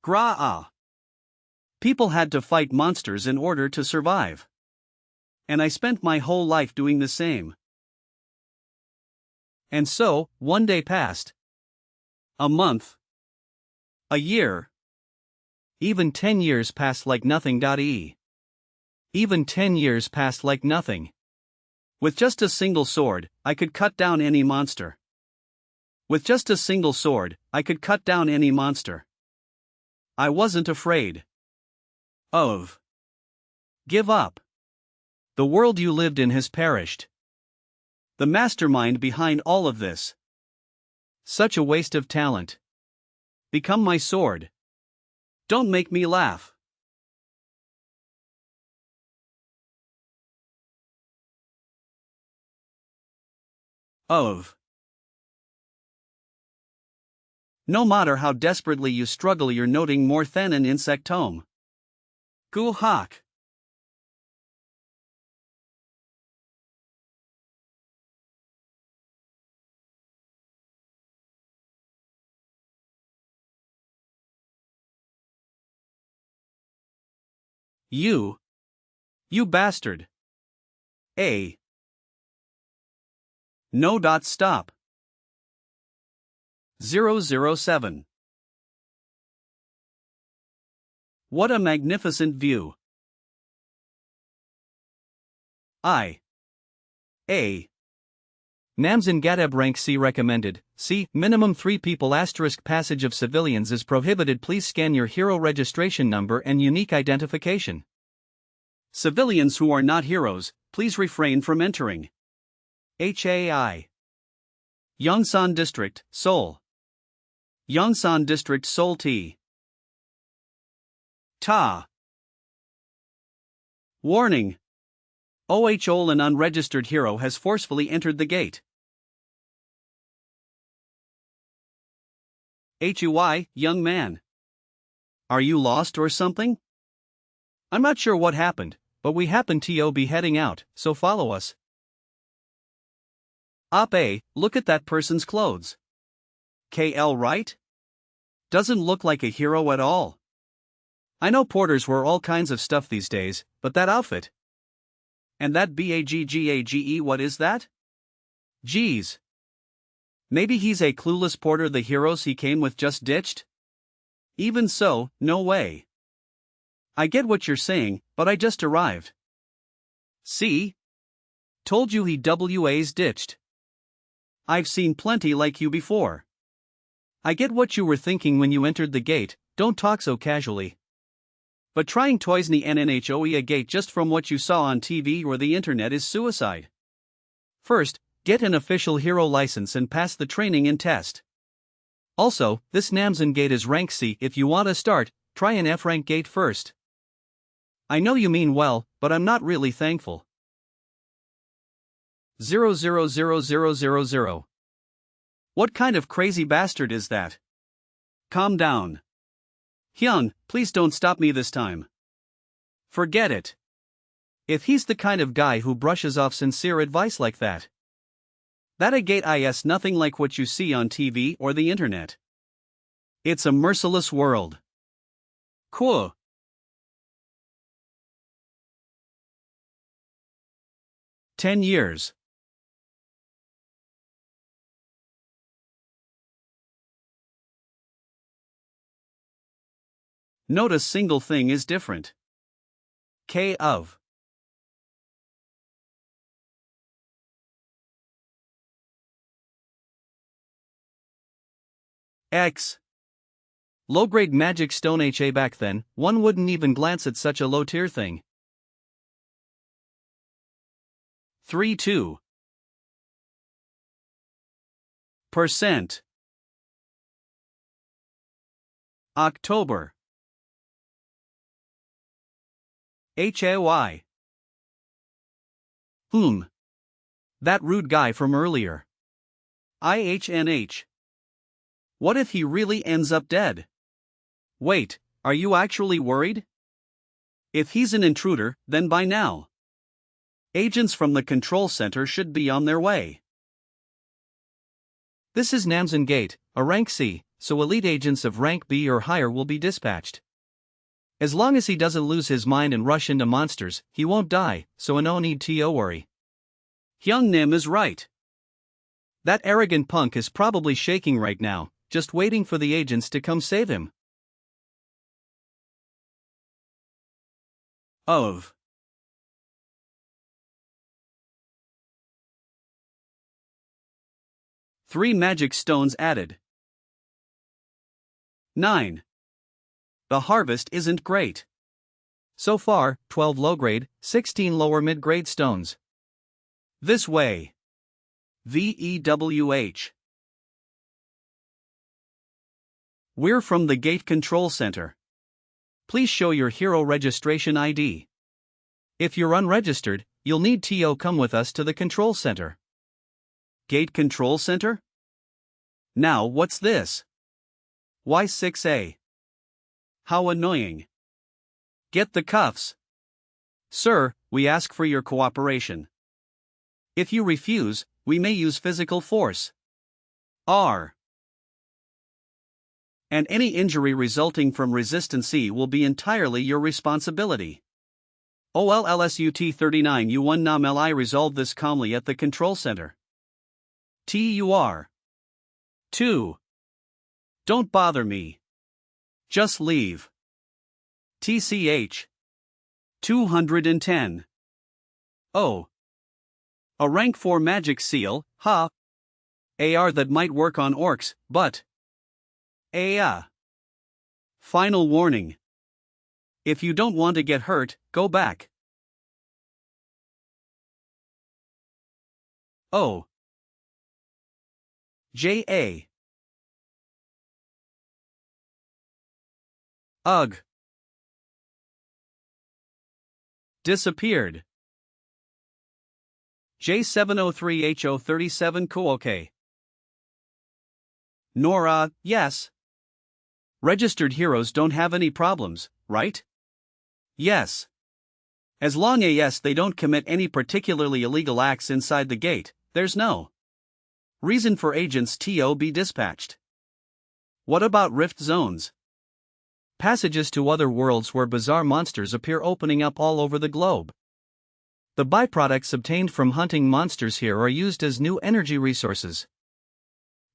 Gra-ah. People had to fight monsters in order to survive. And I spent my whole life doing the same. And so, one day passed. A month. A year. Even 10 years passed like nothing. Even 10 years passed like nothing. With just a single sword, I could cut down any monster. With just a single sword, I could cut down any monster. I wasn't afraid of. Give up. The world you lived in has perished. The mastermind behind all of this. Such a waste of talent. Become my sword. Don't make me laugh. Of. No matter how desperately you struggle, you're noting more than an insectome. Gu hak. You bastard. A. No. Stop. 007. What a magnificent view. I. A. Namzangateb rank C recommended. C. Minimum 3 people. Asterisk passage of civilians is prohibited. Please scan your hero registration number and unique identification. Civilians who are not heroes, please refrain from entering. HAI. Yongsan District, Seoul. Yongsan District, Seoul T. Ta. Warning. OHOL, an unregistered hero has forcefully entered the gate. HUI, young man. Are you lost or something? I'm not sure what happened, but we happen to be heading out, so follow us. Op A, look at that person's clothes. KL, right? Doesn't look like a hero at all. I know porters wear all kinds of stuff these days, but that outfit. And that BAGGAGE, what is that? Geez. Maybe he's a clueless porter the heroes he came with just ditched? Even so, no way. I get what you're saying, but I just arrived. See? Told you he WA's ditched. I've seen plenty like you before. I get what you were thinking when you entered the gate, don't talk so casually. But trying toisny NNHOE a gate just from what you saw on TV or the internet is suicide. First, get an official hero license and pass the training and test. Also, this Namsan gate is rank C. If you want to start, try an F rank gate first. I know you mean well, but I'm not really thankful. 000000. What kind of crazy bastard is that? Calm down. Hyun, please don't stop me this time. Forget it. If he's the kind of guy who brushes off sincere advice like that. That a gate is nothing like what you see on TV or the internet. It's a merciless world. Cool. 10 years. Note a single thing is different. K of. X. Low-grade magic stone HA. Back then, one wouldn't even glance at such a low-tier thing. 32%. October. HAY. That rude guy from earlier. IHNH. What if he really ends up dead? Wait, are you actually worried? If he's an intruder, then by now, agents from the control center should be on their way. This is Namsan Gate, a rank C, so elite agents of rank B or higher will be dispatched. As long as he doesn't lose his mind and rush into monsters, he won't die, so no need to worry. Hyung Nim is right. That arrogant punk is probably shaking right now, just waiting for the agents to come save him. Of 3 magic stones added. 9. The harvest isn't great. So far, 12 low-grade, 16 lower mid-grade stones. This way. VEWH. We're from the Gate Control Center. Please show your hero registration ID. If you're unregistered, you'll need to come with us to the control center. Gate Control Center? Now what's this? Why 6A? How annoying. Get the cuffs. Sir, we ask for your cooperation. If you refuse, we may use physical force. R. And any injury resulting from resistance C will be entirely your responsibility. OLLSUT 39 U1 Nam Li resolved this calmly at the control center. TUR. 2. Don't bother me. Just leave. TCH. 210. Oh. A rank 4 magic seal, ha. AR that might work on orcs, but. Final warning. If you don't want to get hurt, go back. O. J.A. Ugh. Disappeared. J703H037 Kuoke. Nora, yes. Registered heroes don't have any problems, right? Yes. As long as they don't commit any particularly illegal acts inside the gate, there's no reason for agents to be dispatched. What about rift zones? Passages to other worlds where bizarre monsters appear opening up all over the globe. The byproducts obtained from hunting monsters here are used as new energy resources.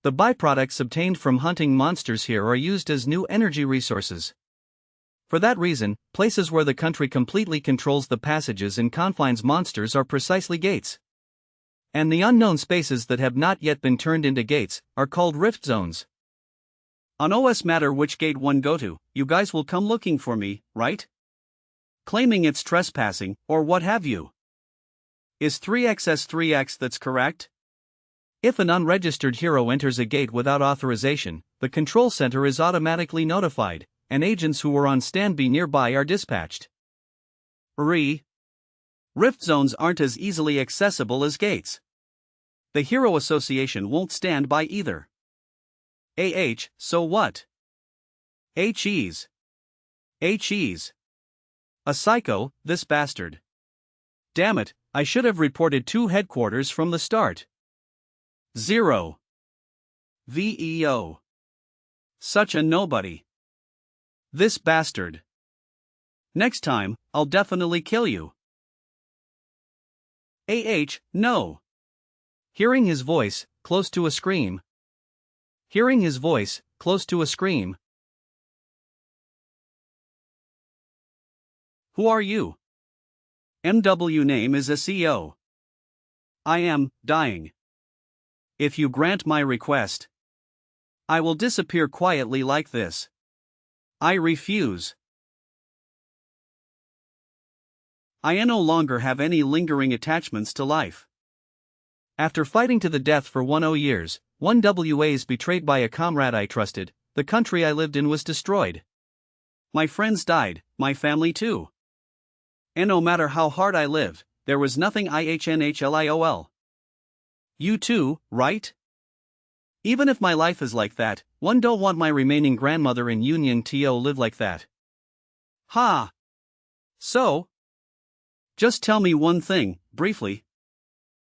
The byproducts obtained from hunting monsters here are used as new energy resources. For that reason, places where the country completely controls the passages and confines monsters are precisely gates. And the unknown spaces that have not yet been turned into gates are called rift zones. On OS matter which gate one go to, you guys will come looking for me, right? Claiming it's trespassing, or what have you. Is 3xs3x that's correct? If an unregistered hero enters a gate without authorization, the control center is automatically notified, and agents who are on standby nearby are dispatched. Rift zones aren't as easily accessible as gates. The Hero Association won't stand by either. So what? HEs. A psycho, this bastard. Damn it, I should have reported to headquarters from the start. 0. VEO. Such a nobody. This bastard. Next time, I'll definitely kill you. No. Hearing his voice, close to a scream. Hearing his voice, close to a scream. Who are you? MW name is SEO. I am dying. If you grant my request, I will disappear quietly like this. I refuse. I no longer have any lingering attachments to life. After fighting to the death for 10 years, 1WAs betrayed by a comrade I trusted, the country I lived in was destroyed. My friends died, my family too. And no matter how hard I lived, there was nothing IHNHLIOL. You too, right? Even if my life is like that, one don't want my remaining grandmother in Union to live like that. Ha! So? Just tell me one thing, briefly.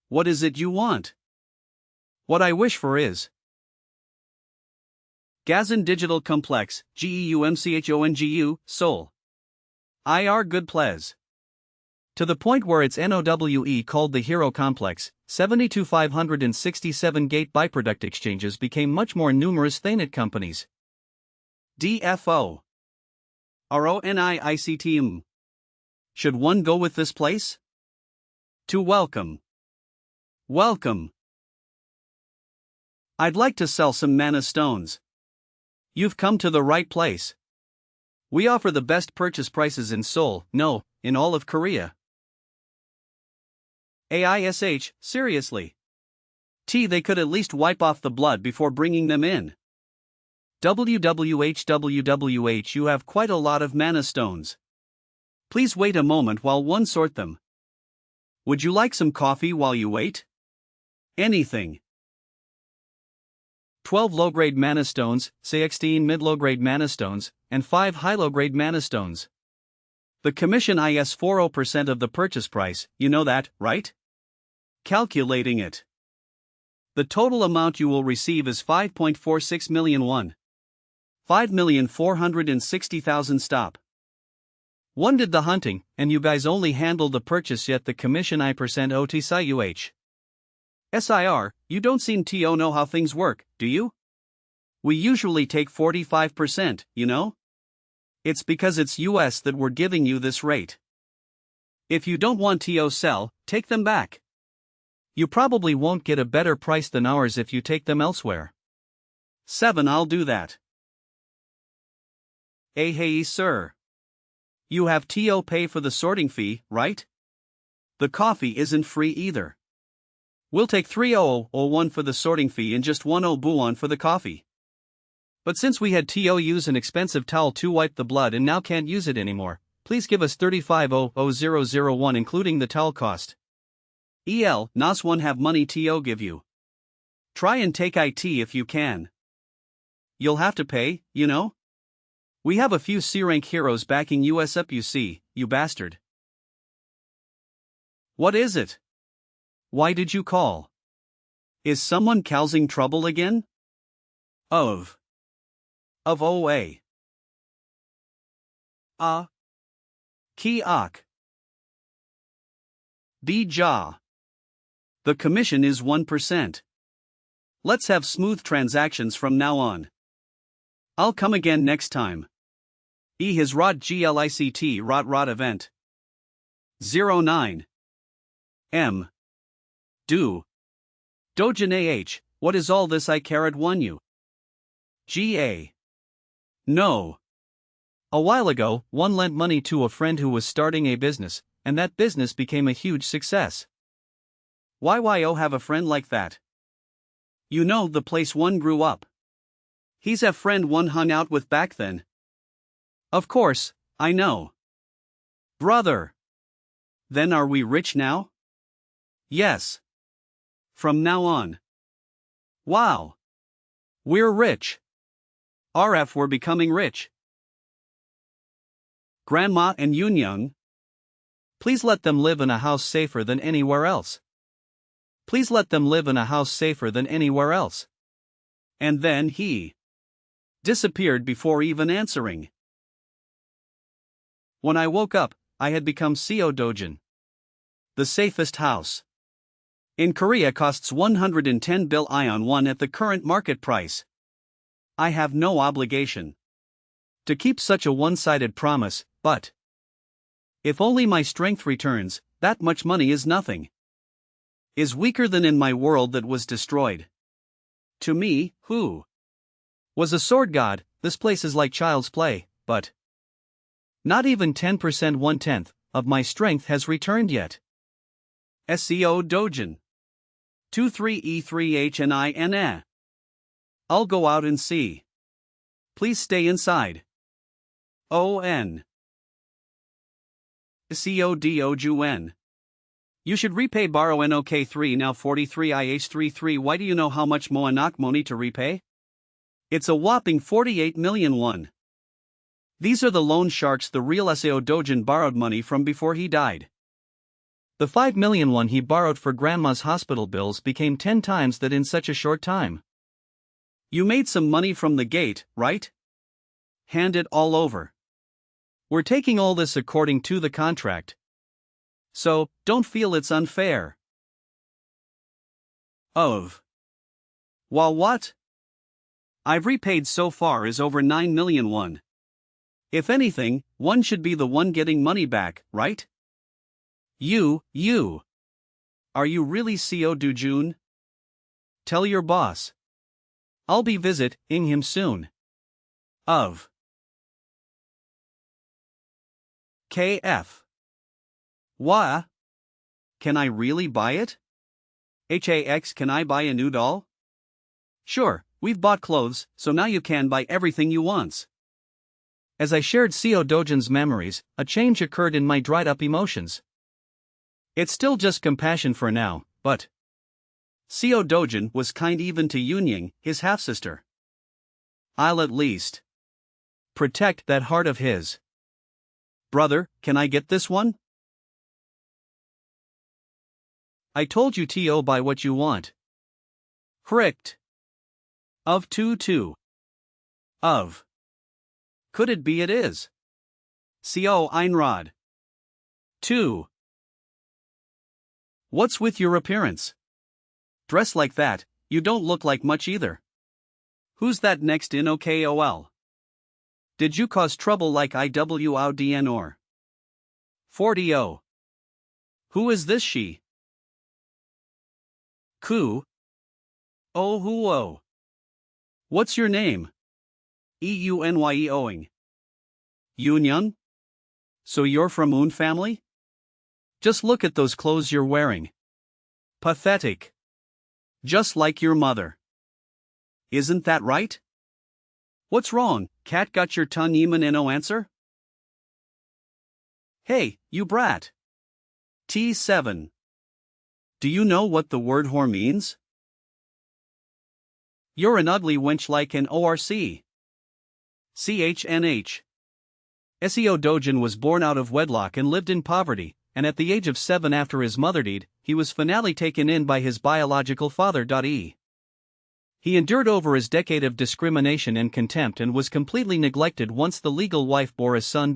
What is it you want? What I wish for is Gazan Digital Complex, GEUMCHONGU, Seoul. IR Good Ples. To the point where it's NOWE called the Hero Complex, 72,567 gate byproduct exchanges became much more numerous than it companies. DFO. RONIICTM. Should one go with this place? To welcome. Welcome. I'd like to sell some mana stones. You've come to the right place. We offer the best purchase prices in Seoul, no, in all of Korea. AISH, seriously. They could at least wipe off the blood before bringing them in. WWH, you have quite a lot of mana stones. Please wait a moment while one sort them. Would you like some coffee while you wait? Anything. 12 low-grade mana stones, 16 mid-low-grade mana stones, and 5 high-low-grade mana stones. The commission is 40% of the purchase price, you know that, right? Calculating it. The total amount you will receive is 5.46 million won. 5,460,000 stop. One did the hunting, and you guys only handled the purchase yet the commission I% OT SIUH. SIR, you don't seem to know how things work, do you? We usually take 45%, you know? It's because it's US that we're giving you this rate. If you don't want to sell, take them back. You probably won't get a better price than ours if you take them elsewhere. 7 I'll do that. Hey sir. You have to pay for the sorting fee, right? The coffee isn't free either. We'll take 3,001 for the sorting fee and just 10 buwon for the coffee. But since we had to use an expensive towel to wipe the blood and now can't use it anymore, please give us 35,00001 including the towel cost. Nas one have money to give you. Try and take it if you can. You'll have to pay, you know? We have a few C-rank heroes backing us up, you see, you bastard. What is it? Why did you call? Is someone causing trouble again? Of OA. Ki-ok. B-ja. The commission is 1%. Let's have smooth transactions from now on. I'll come again next time. His rot GLICT rot event. 09. M. Do. Dojin AH, what is all this I carried one you? GA. No. A while ago, one lent money to a friend who was starting a business, and that business became a huge success. YYO have a friend like that. You know the place one grew up. He's a friend one hung out with back then. Of course, I know. Brother. Then are we rich now? Yes. From now on. Wow. We're rich. RF we're becoming rich. Grandma and Yoon. Please let them live in a house safer than anywhere else. Please let them live in a house safer than anywhere else. And then he disappeared before even answering. When I woke up, I had become CO Dojin. The safest house in Korea costs 110 billion won at the current market price. I have no obligation to keep such a one-sided promise, but if only my strength returns, that much money is nothing. Is weaker than in my world that was destroyed. To me, who was a sword god, this place is like child's play, but not even 10% 1/10 of my strength has returned yet. SCO Dojin 23E3HNINA. I'll go out and see. Please stay inside. ON. CODOJUN. You should repay borrow NOK3 now 43IH33. Why do you know how much Moanak money to repay? It's a whopping 48 million won. These are the loan sharks the real SAO Dojin borrowed money from before he died. The 5 million won he borrowed for grandma's hospital bills became 10 times that in such a short time. You made some money from the gate, right? Hand it all over. We're taking all this according to the contract. So, don't feel it's unfair. Of. Well, what? I've repaid so far is over 9 million won. If anything, one should be the one getting money back, right? You. Are you really Co. Do-jun? Tell your boss. I'll be visiting him soon. Of. KF. Wha? Can I really buy it? HAX, can I buy a new doll? Sure, we've bought clothes, so now you can buy everything you want. As I shared Co. Dojin's memories, a change occurred in my dried up emotions. It's still just compassion for now, but Co. Dojin was kind even to Yunying, his half-sister. I'll at least protect that heart of his. Brother, can I get this one? I told you to buy what you want. Correct. Of 2. Of. Could it be it is? Co. Einrod. 2. What's with your appearance? Dress like that, you don't look like much either. Who's that next in OKOL? Did you cause trouble like IWODN or 40O? Who is this she? Ku. Oh huo. What's your name? EUNYEOing. Yunyun? So you're from Un family? Just look at those clothes you're wearing. Pathetic. Just like your mother. Isn't that right? What's wrong, cat? Got your tongue yemen and no answer? Hey, you brat. T7. Do you know what the word whore means? You're an ugly wench like an ORC. CHNH. Seo Dojin was born out of wedlock and lived in poverty, and at the age of 7 after his mother died, he was finally taken in by his biological father. He endured over his decade of discrimination and contempt and was completely neglected once the legal wife bore a son.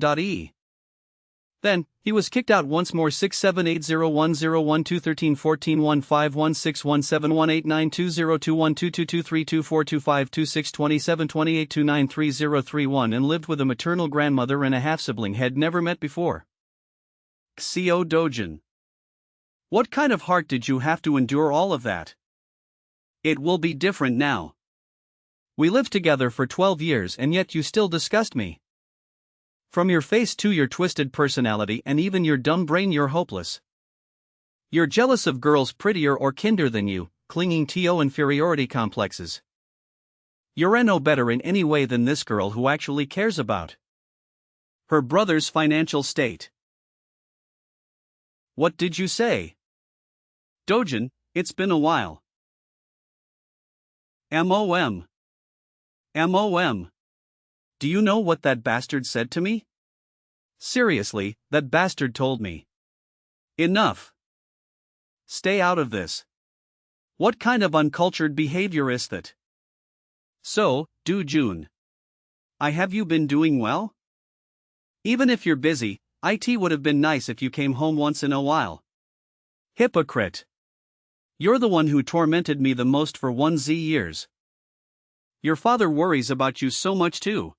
Then, he was kicked out once more. 67801012151617189202122232425262728293031 and lived with a maternal grandmother and a half-sibling had never met before. Co. Dojin. What kind of heart did you have to endure all of that? It will be different now. We lived together for 12 years and yet you still disgust me. From your face to your twisted personality and even your dumb brain, you're hopeless. You're jealous of girls prettier or kinder than you, clinging to inferiority complexes. You're no better in any way than this girl who actually cares about her brother's financial state. What did you say? Dojin, it's been a while. MOM. Do you know what that bastard said to me? Seriously, that bastard told me. Enough. Stay out of this. What kind of uncultured behavior is that? So, Do-jun. Have you been doing well? Even if you're busy, it would have been nice if you came home once in a while. Hypocrite. You're the one who tormented me the most for 1Z years. Your father worries about you so much too.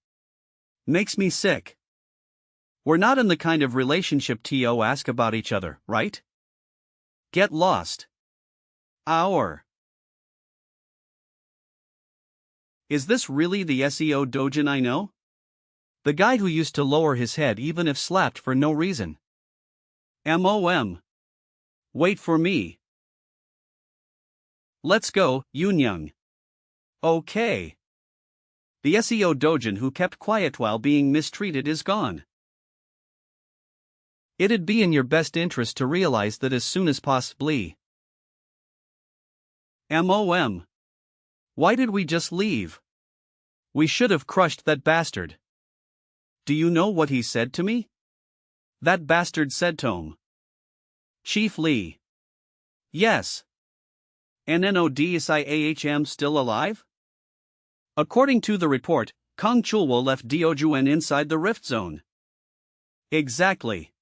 Makes me sick. We're not in the kind of relationship to ask about each other, right? Get lost. Is this really the Seo Dojin I know? The guy who used to lower his head even if slapped for no reason. MOM. Wait for me. Let's go, Yunyung. Okay. The Seo Dojin who kept quiet while being mistreated is gone. It'd be in your best interest to realize that as soon as possibly. MOM. Why did we just leave? We should have crushed that bastard. Do you know what he said to me? That bastard said Tom. Chief Lee. Yes. NNODSIAHM still alive? According to the report, Kong Chulwo left Diojuan inside the rift zone. Exactly.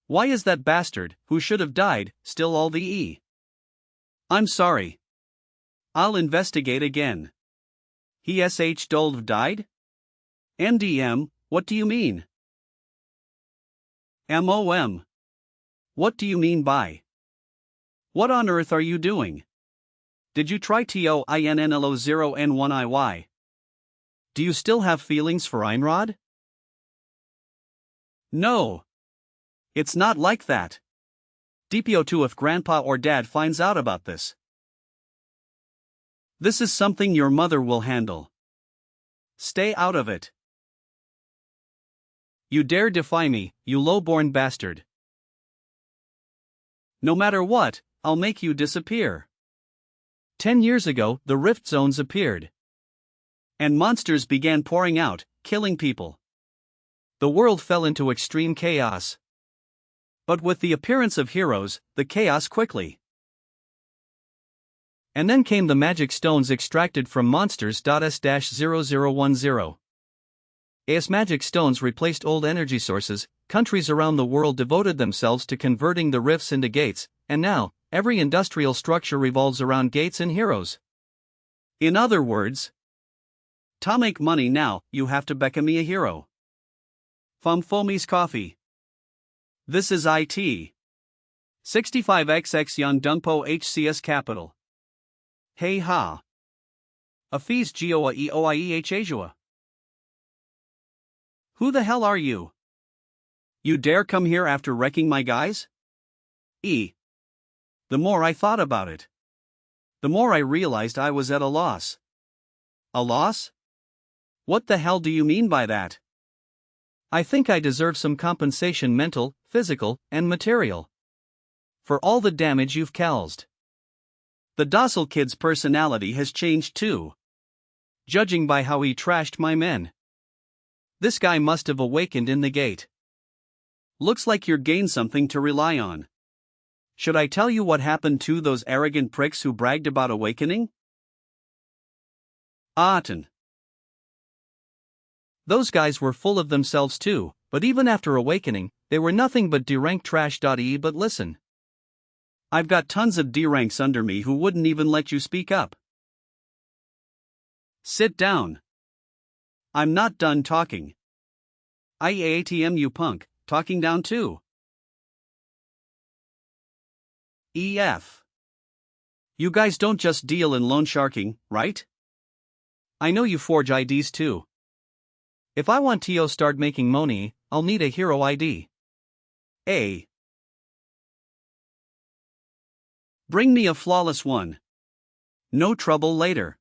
Why is that bastard, who should have died, still all the E? I'm sorry. I'll investigate again. He sh Dolv died? MDM, what do you mean? MOM. What do you mean by? What on earth are you doing? Did you try TOINNLO0N1IY? Do you still have feelings for Einrod? No. It's not like that. DPO2 if grandpa or dad finds out about this. This is something your mother will handle. Stay out of it. You dare defy me, you low-born bastard. No matter what, I'll make you disappear. 10 years ago, the rift zones appeared. And monsters began pouring out, killing people. The world fell into extreme chaos. But with the appearance of heroes, the chaos quickly. And then came the magic stones extracted from monsters.s-0010. As magic stones replaced old energy sources, countries around the world devoted themselves to converting the rifts into gates, and now, every industrial structure revolves around gates and heroes. In other words, to make money now, you have to become me a hero. Fumfomi's coffee. This is IT. 65XX Yan Dungpo HCS Capital. Hey ha. Afis Gioa Eoieh Ajua. Who the hell are you? You dare come here after wrecking my guys? The more I thought about it, the more I realized I was at a loss. A loss? What the hell do you mean by that? I think I deserve some compensation, mental, physical, and material, for all the damage you've caused. The docile kid's personality has changed too, judging by how he trashed my men. This guy must have awakened in the gate. Looks like you're gained something to rely on. Should I tell you what happened to those arrogant pricks who bragged about awakening? Aten. Those guys were full of themselves too, but even after awakening, they were nothing but D-rank trash. But listen. I've got tons of D-ranks under me who wouldn't even let you speak up. Sit down. I'm not done talking. IAATM you punk, talking down too. EF. You guys don't just deal in loan sharking, right? I know you forge IDs too. If I want to start making money, I'll need a hero ID. A. Bring me a flawless one. No trouble later.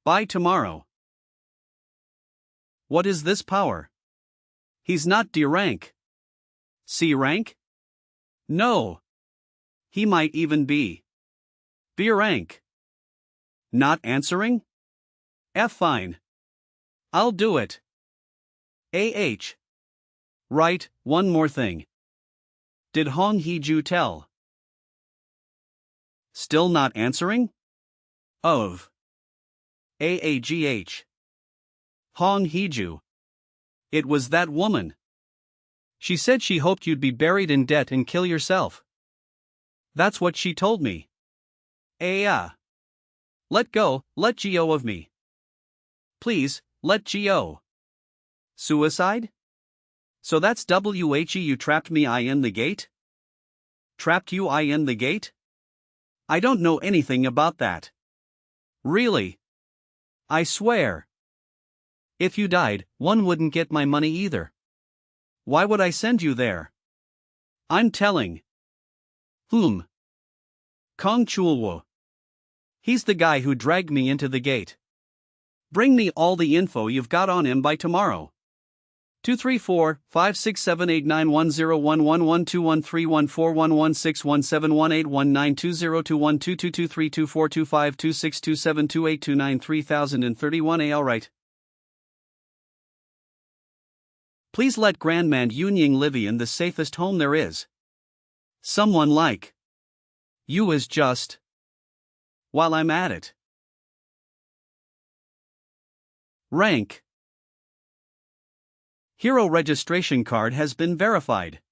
By tomorrow. What is this power? He's not D rank. C rank? No. He might even be B rank. Not answering? F fine. I'll do it. AH. Right, one more thing. Did Hong Hee-ju tell? Still not answering? Of. AAGH. Hong Hee-ju. It was that woman. She said she hoped you'd be buried in debt and kill yourself. That's what she told me. Let go of me. Please, let go. Suicide? So that's WHE you trapped me in the gate? Trapped you in the gate? I don't know anything about that. Really? I swear. If you died, one wouldn't get my money either. Why would I send you there? I'm telling. Whom? Kong Chulwo. He's the guy who dragged me into the gate. Bring me all the info you've got on him by tomorrow. 234-567-89101121121314116222322425262728293031 Alright. Please let Grandman Yunying live in the safest home there is. Someone like you is just while I'm at it. Rank. Hero registration card has been verified.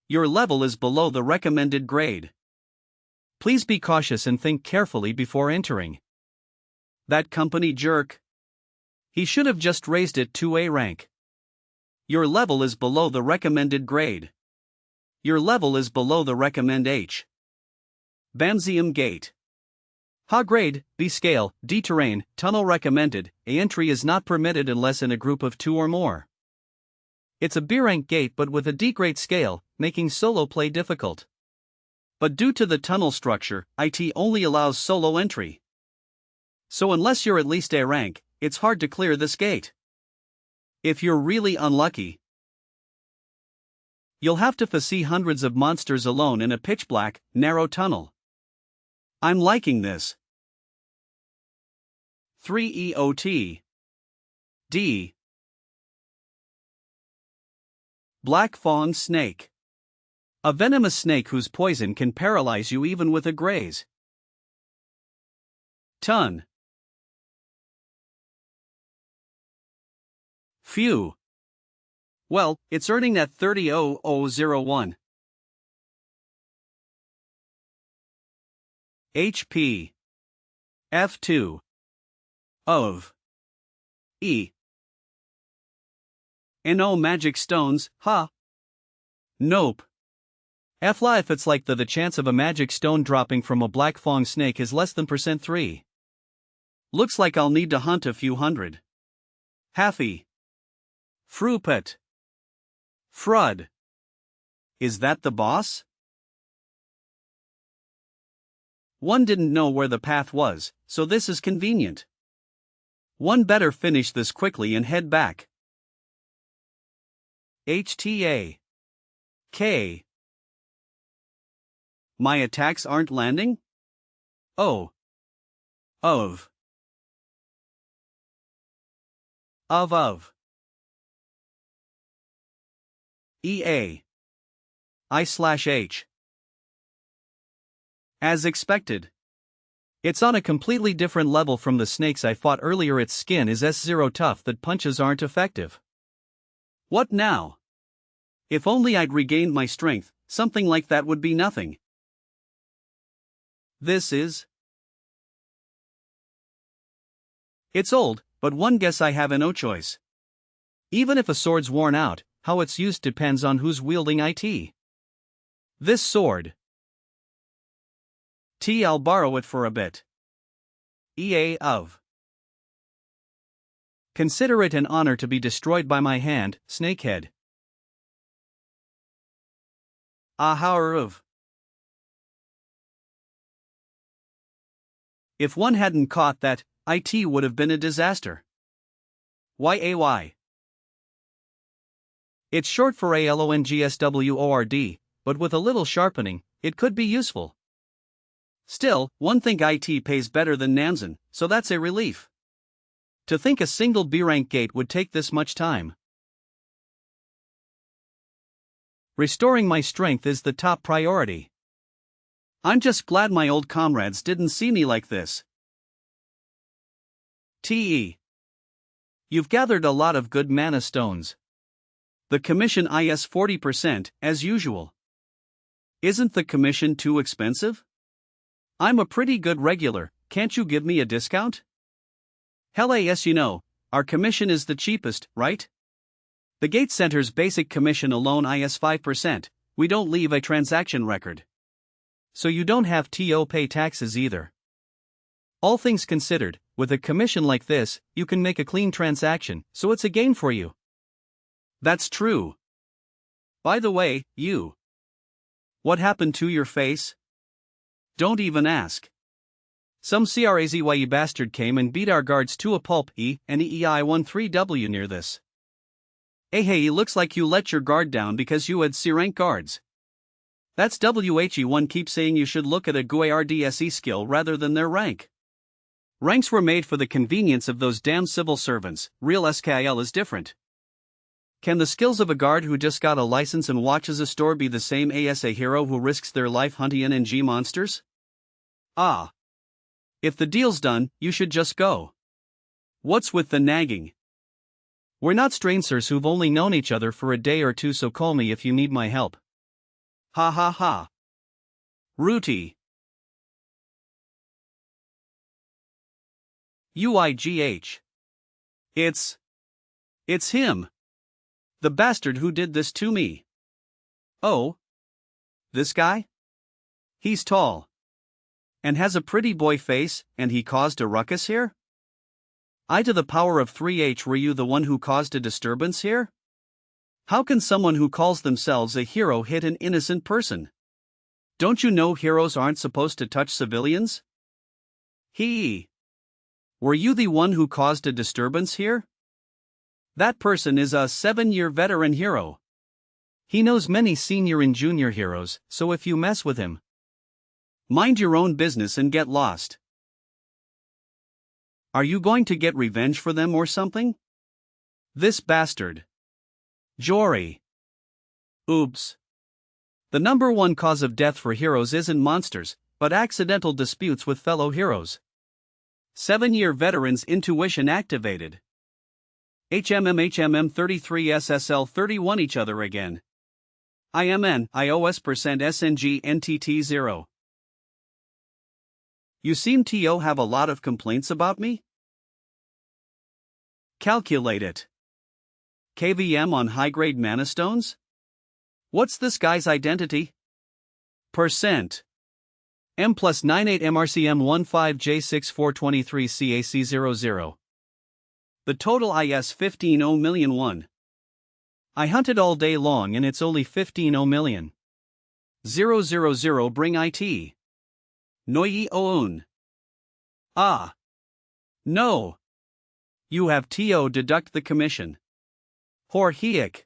Your level is below the recommended grade. Please be cautious and think carefully before entering. That company jerk. He should have just raised it to A rank. Your level is below the recommended grade. Your level is below the recommend H. Bamsium Gate. Ha grade, B scale, D terrain, tunnel recommended, A entry is not permitted unless in a group of 2 or more. It's a B rank gate but with a D grade scale, making solo play difficult. But due to the tunnel structure, IT only allows solo entry. So unless you're at least A rank, it's hard to clear this gate. If you're really unlucky, you'll have to face hundreds of monsters alone in a pitch-black, narrow tunnel. I'm liking this. 3 EOT. D. Black Fawn Snake. A venomous snake whose poison can paralyze you even with a graze. Ton. Phew. Well, it's earning that 30,001. HP. F2. Of. E. No magic stones, huh? Nope. FLA if it's like the chance of a magic stone dropping from a black fawn snake is less than %3. Looks like I'll need to hunt a few hundred. Haffy. Fruipet. Frud. Is that the boss? One didn't know where the path was, so this is convenient. One better finish this quickly and head back. HTA. K. My attacks aren't landing? Oh. Of. Of. EA. I/H. As expected. It's on a completely different level from the snakes I fought earlier. Its skin is S0 tough that punches aren't effective. What now? If only I'd regained my strength, something like that would be nothing. This is. It's old, but one guess I have no choice. Even if a sword's worn out, how it's used depends on who's wielding it. This sword. I'll borrow it for a bit. EA of. Consider it an honor to be destroyed by my hand, Snakehead. Of. If one hadn't caught that, it would have been a disaster. YAY. It's short for ALONGSWORD, but with a little sharpening, it could be useful. Still, one think it pays better than Nansen, so that's a relief. To think a single B rank gate would take this much time. Restoring my strength is the top priority. I'm just glad my old comrades didn't see me like this. TE. You've gathered a lot of good mana stones. The commission is 40%, as usual. Isn't the commission too expensive? I'm a pretty good regular, can't you give me a discount? Hell yes, you know, our commission is the cheapest, right? The Gate Center's basic commission alone is 5%, we don't leave a transaction record. So you don't have to pay taxes either. All things considered, with a commission like this, you can make a clean transaction, so it's a gain for you. That's true. By the way, you. What happened to your face? Don't even ask. Some crazy bastard came and beat our guards to a pulp and EEI-13W near this. Hey, looks like you let your guard down because you had C-rank guards. That's WHE1 keeps saying you should look at a GUI RDSE skill rather than their rank. Ranks were made for the convenience of those damn civil servants, real SKL is different. Can the skills of a guard who just got a license and watches a store be the same as a hero who risks their life hunting NNG monsters? If the deal's done, you should just go. What's with the nagging? We're not strangers who've only known each other for a day or two, so call me if you need my help. Ha ha ha. Rooty. UIGH. It's him. The bastard who did this to me. Oh? This guy? He's tall. And has a pretty boy face, and he caused a ruckus here? I to the power of 3H, were you the one who caused a disturbance here? How can someone who calls themselves a hero hit an innocent person? Don't you know heroes aren't supposed to touch civilians? Were you the one who caused a disturbance here? That person is a 7-year veteran hero. He knows many senior and junior heroes, so if you mess with him, mind your own business and get lost. Are you going to get revenge for them or something? This bastard. Jory. Oops. The number one cause of death for heroes isn't monsters, but accidental disputes with fellow heroes. 7-year veterans intuition activated. HMM 33 SSL 31 each other again. IMN iOS %SNG NTT 0. You seem to have a lot of complaints about me? Calculate it. KVM on high-grade mana stones? What's this guy's identity? Percent. M plus 98 MRCM 15J6423 CAC00. The total is 15 million 1. I hunted all day long and it's only 15 million. 000 bring it. Noi oun. Ah. No. You have to deduct the commission. Hor hiek.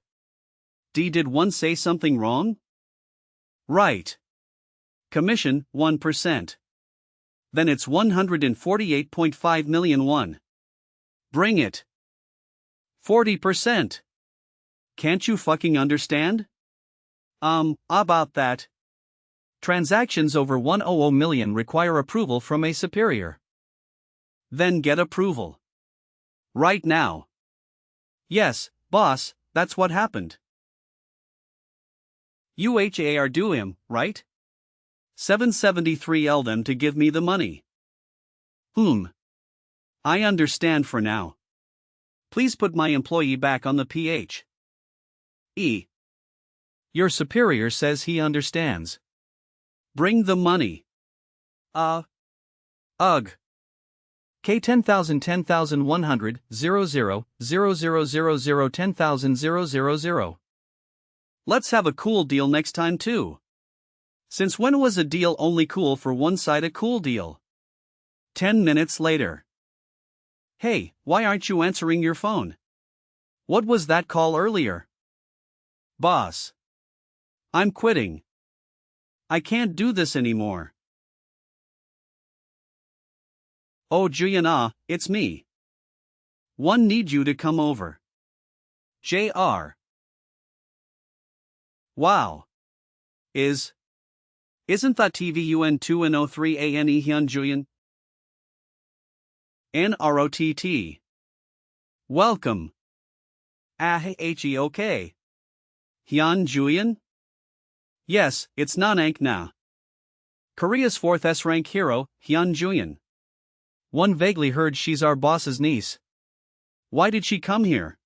Did one say something wrong? Right. Commission, 1%. Then it's 148.5 million 1. Bring it. 40%. Can't you fucking understand? About that. Transactions over 100 million require approval from a superior. Then get approval. Right now. Yes, boss, that's what happened. UHAR do him, right? 773L them to give me the money. I understand for now. Please put my employee back on the PH. Your superior says he understands. Bring the money. Ugh. K 10,000 10,100 00 00 00 10,000 000. Let's have a cool deal next time too. Since when was a deal only cool for one side? A cool deal? 10 minutes later. Hey, why aren't you answering your phone? What was that call earlier? Boss. I'm quitting. I can't do this anymore. Oh Juliana, it's me. One need you to come over. JR. Wow. Isn't that TVUN 2 and 03 ANE Hyun Julian? NROTT. Welcome. HEOK. Hyun Julian? Yes, it's Nanank Na. Korea's 4th S-rank hero, Hyun Julian. One vaguely heard she's our boss's niece. Why did she come here?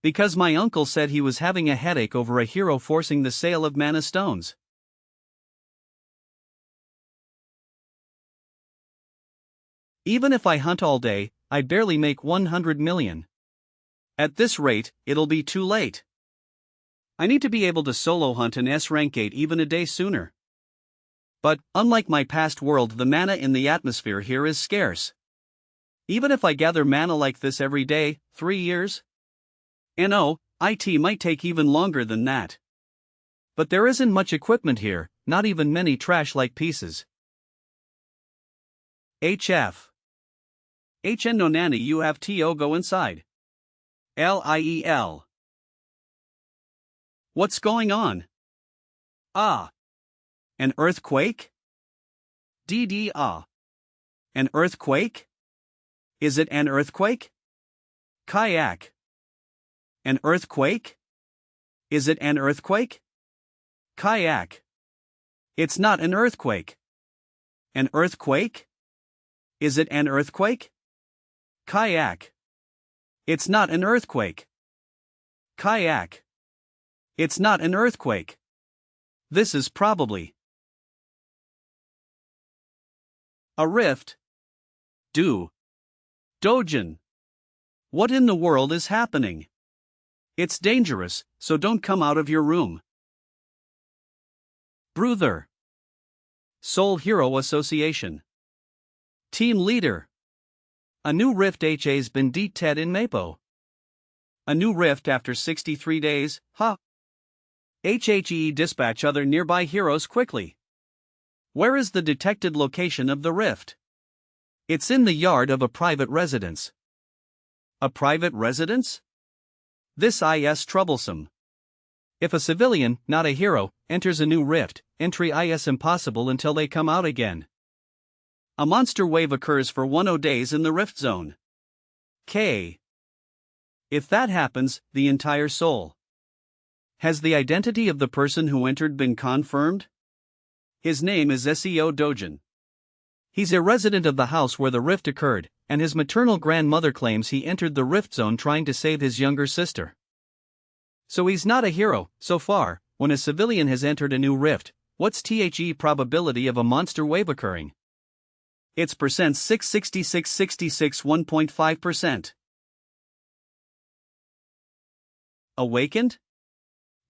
Because my uncle said he was having a headache over a hero forcing the sale of mana stones. Even if I hunt all day, I barely make 100 million. At this rate, it'll be too late. I need to be able to solo hunt an S-rank 8 even a day sooner. But, unlike my past world, the mana in the atmosphere here is scarce. Even if I gather mana like this every day, 3 years? It might take even longer than that. But there isn't much equipment here, not even many trash-like pieces. HF. HN no nanny you have to go inside. LIEL. What's going on? An earthquake? An earthquake? Is it an earthquake? Kayak. An earthquake? Is it an earthquake? Kayak. It's not an earthquake. An earthquake? Is it an earthquake? Kayak. It's not an earthquake. Kayak. It's not an earthquake. This is probably a rift. Dojin. What in the world is happening? It's dangerous, so don't come out of your room. Brother. Soul Hero Association. Team Leader. A new rift has been detected in Mapo. A new rift after 63 days, huh? HHE dispatch other nearby heroes quickly. Where is the detected location of the rift? It's in the yard of a private residence. A private residence? This is troublesome. If a civilian, not a hero, enters a new rift, entry is impossible until they come out again. A monster wave occurs for 10 days in the rift zone. K. If that happens, the entire soul. Has the identity of the person who entered been confirmed? His name is Seo Dojin. He's a resident of the house where the rift occurred, and his maternal grandmother claims he entered the rift zone trying to save his younger sister. So he's not a hero, so far. When a civilian has entered a new rift, what's the probability of a monster wave occurring? It's percent 666 1.5%. Awakened?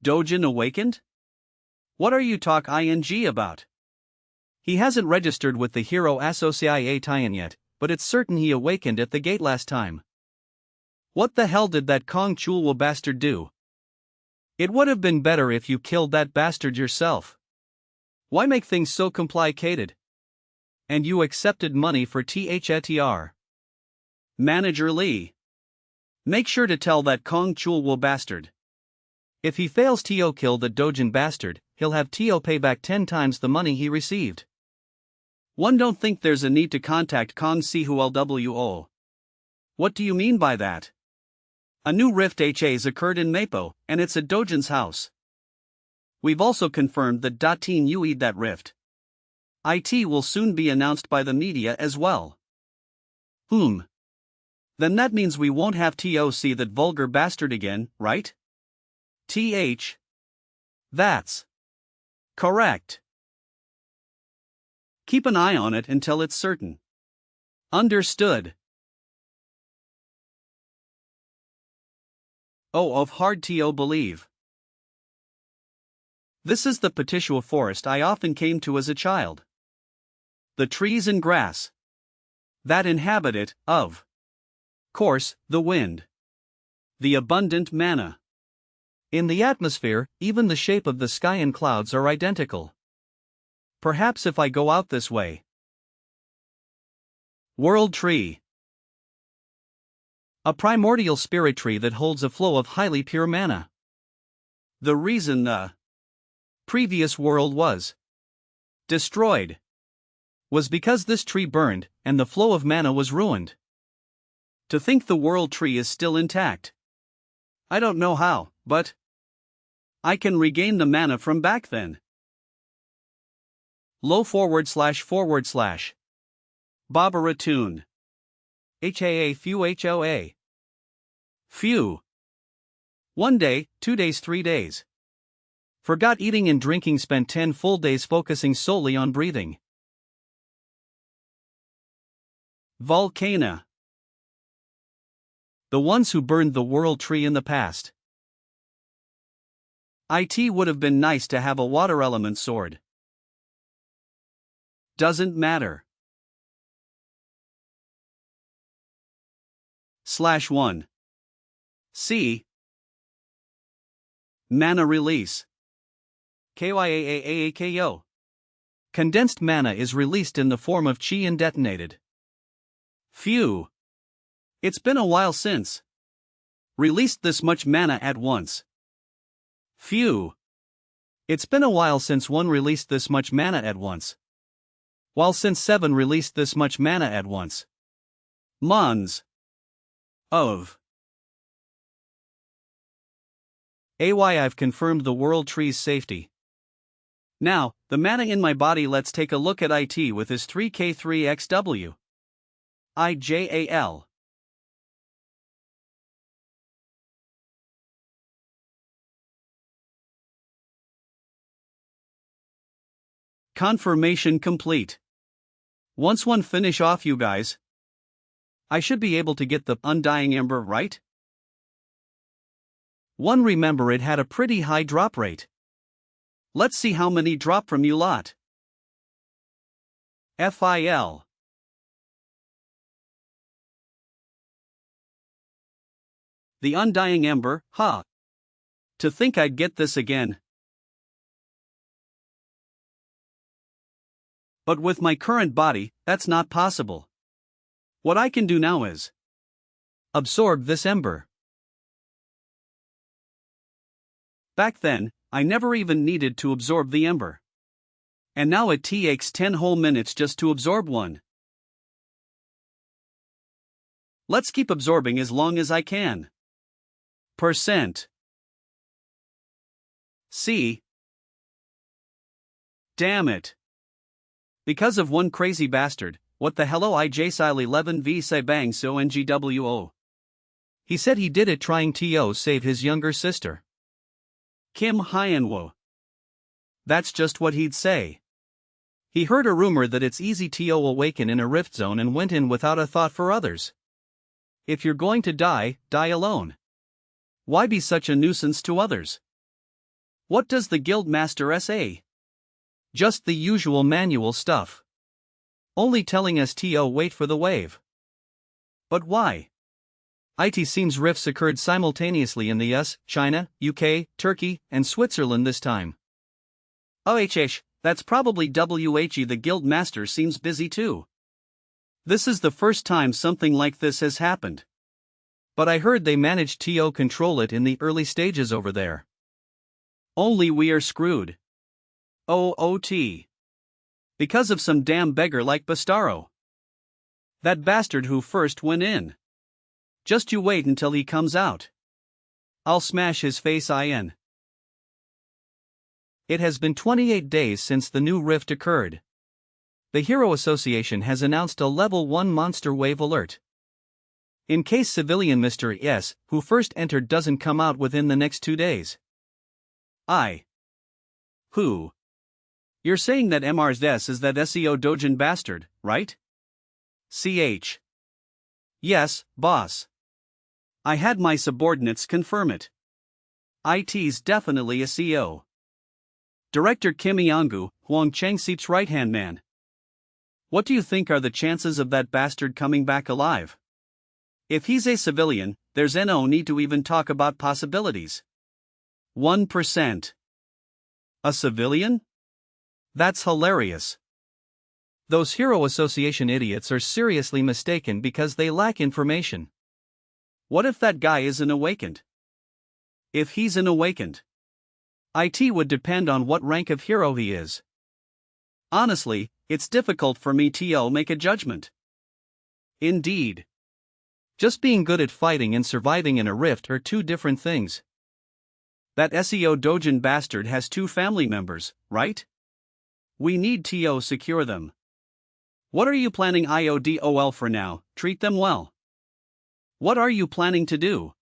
Dojin awakened? What are you talk ing about? He hasn't registered with the Hero Association yet, but it's certain he awakened at the gate last time. What the hell did that Kong Chulwa bastard do? It would have been better if you killed that bastard yourself. Why make things so complicated? And you accepted money for THETR. Manager Lee. Make sure to tell that Kong Chulwa bastard. If he fails to kill the Dojin bastard, he'll have to pay back 10 times the money he received. One don't think there's a need to contact Kong Chulwo. What do you mean by that? A new rift has occurred in Mapo, and it's at Dojin's house. We've also confirmed that Teen Ued that rift. It will soon be announced by the media as well. Then that means we won't have to see that vulgar bastard again, right? That's correct. Keep an eye on it until it's certain. Understood. Of hard to believe. This is the Petishua forest I often came to as a child. The trees and grass that inhabit it, of course, the wind. The abundant manna. In the atmosphere, even the shape of the sky and clouds are identical. Perhaps if I go out this way. World Tree. A primordial spirit tree that holds a flow of highly pure mana. The reason the previous world was destroyed was because this tree burned, and the flow of mana was ruined. To think the world tree is still intact. I don't know how, but I can regain the mana from back then. Low // Barbara Tune. HAA few HOA. Few. 1 day, 2 days, 3 days. Forgot eating and drinking, spent 10 full days focusing solely on breathing. Volcana. The ones who burned the world tree in the past. It would have been nice to have a water element sword. Doesn't matter. /1. C. Mana release. KYAAAAKO. Condensed mana is released in the form of chi and detonated. Phew. It's been a while since released this much mana at once. Phew. It's been a while since one released this much mana at once. While since 7 released this much mana at once. Mons. Of. AY I've confirmed the world tree's safety. Now, the mana in my body. Let's take a look at IT with his 3K3XW. IJAL. Confirmation complete. Once one finish off, you guys, I should be able to get the Undying Ember, right? One, remember it had a pretty high drop rate. Let's see how many drop from you lot. FIL. The Undying Ember, huh? To think I'd get this again. But with my current body, that's not possible. What I can do now is absorb this ember. Back then, I never even needed to absorb the ember. And now it takes 10 whole minutes just to absorb one. Let's keep absorbing as long as I can. Percent. See? Damn it. Because of one crazy bastard, what the hello IJ 11 v say bang so ngwo. He said he did it trying to save his younger sister. Kim Hyanwo. That's just what he'd say. He heard a rumor that it's easy to awaken in a rift zone and went in without a thought for others. If you're going to die, die alone. Why be such a nuisance to others? What does the guild master say? Just the usual manual stuff. Only telling us to wait for the wave. But why? It seems rifts occurred simultaneously in the US, China, UK, Turkey, and Switzerland this time. OHH, that's probably WHE. The guild master seems busy too. This is the first time something like this has happened. But I heard they managed to control it in the early stages over there. Only we are screwed. OOT. Because of some damn beggar like Bastaro. That bastard who first went in. Just you wait until he comes out. I'll smash his face in. It has been 28 days since the new rift occurred. The Hero Association has announced a level 1 monster wave alert. In case civilian Mr. S, who first entered, doesn't come out within the next 2 days. Who? You're saying that MR's S is that SEO Dojin bastard, right? CH. Yes, boss. I had my subordinates confirm it. IT's definitely a CEO. Director Kim Yangu, Huang Changseep's right-hand man. What do you think are the chances of that bastard coming back alive? If he's a civilian, there's no need to even talk about possibilities. 1%. A civilian? That's hilarious. Those Hero Association idiots are seriously mistaken because they lack information. What if that guy isn't awakened? If he's an awakened, it would depend on what rank of hero he is. Honestly, it's difficult for me to make a judgment. Indeed. Just being good at fighting and surviving in a rift are two different things. That SEO Dojin bastard has 2 family members, right? We need to secure them. What are you planning IODOL for now? Treat them well. What are you planning to do?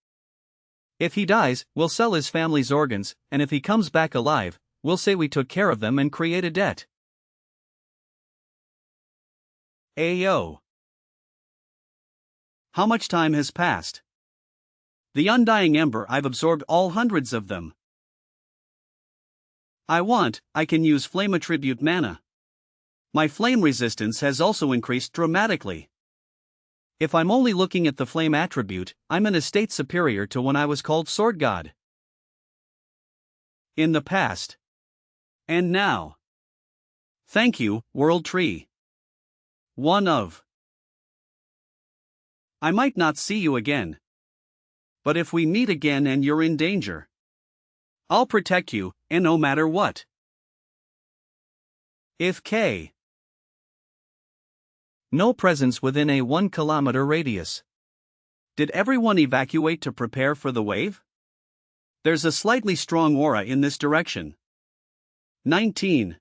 If he dies, we'll sell his family's organs, and if he comes back alive, we'll say we took care of them and create a debt. Ayo. How much time has passed? The Undying Ember, I've absorbed all hundreds of them. I can use flame attribute mana. My flame resistance has also increased dramatically. If I'm only looking at the flame attribute, I'm in a state superior to when I was called Sword God. In the past. And now. Thank you, World Tree. One of. I might not see you again. But if we meet again and you're in danger, I'll protect you, and no matter what. If K. No presence within a 1 kilometer radius. Did everyone evacuate to prepare for the wave? There's a slightly strong aura in this direction. 19.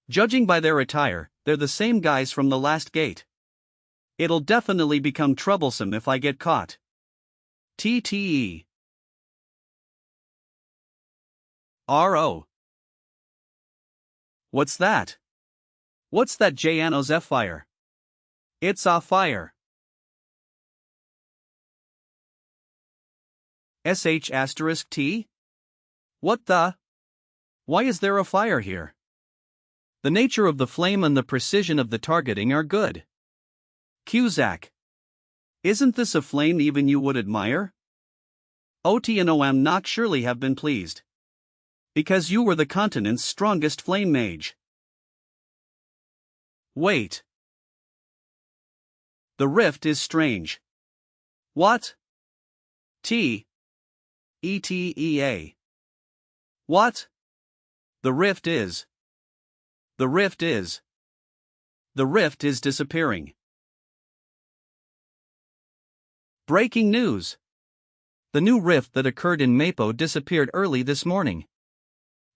Judging by their attire, they're the same guys from the last gate. It'll definitely become troublesome if I get caught. TTE. RO. What's that? What's that Janos F fire? It's a fire. SH*T? What the? Why is there a fire here? The nature of the flame and the precision of the targeting are good. Cusack. Isn't this a flame even you would admire? OT and OM not surely have been pleased. Because you were the continent's strongest flame mage. Wait. The rift is strange. What? ETEA. What? The rift is. The rift is. The rift is disappearing. Breaking news. The new rift that occurred in Mapo disappeared early this morning.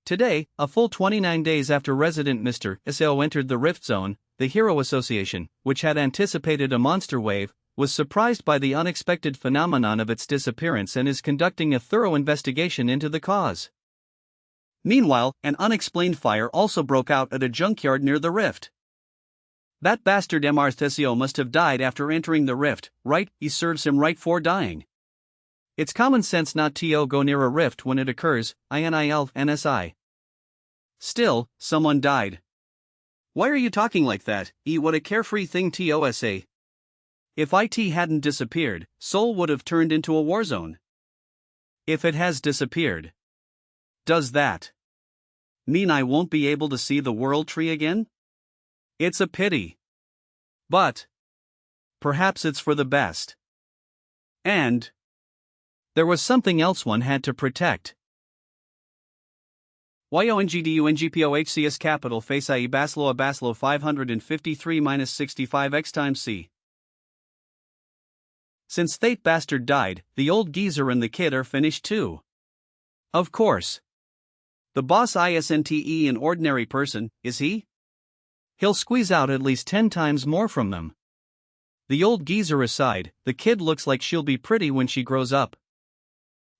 Today, a full 29 days after resident Mr. SO entered the rift zone, the Hero Association, which had anticipated a monster wave, was surprised by the unexpected phenomenon of its disappearance and is conducting a thorough investigation into the cause. Meanwhile, an unexplained fire also broke out at a junkyard near the rift. That bastard Mrthco must have died after entering the rift, right? He serves him right for dying. It's common sense not to go near a rift when it occurs, INIL-NSI. Still, someone died. Why are you talking like that? What a carefree thing to say. If IT hadn't disappeared, Seoul would have turned into a war zone. If it has disappeared, does that mean I won't be able to see the world tree again? It's a pity. But perhaps it's for the best. And there was something else one had to protect. YONGDUNGPOHCS capital face IE Baslo 553 65 x times C. Since Thate Bastard died, the old geezer and the kid are finished too. Of course. The boss ISNTE an ordinary person, is he? He'll squeeze out at least 10 times more from them. The old geezer aside, the kid looks like she'll be pretty when she grows up.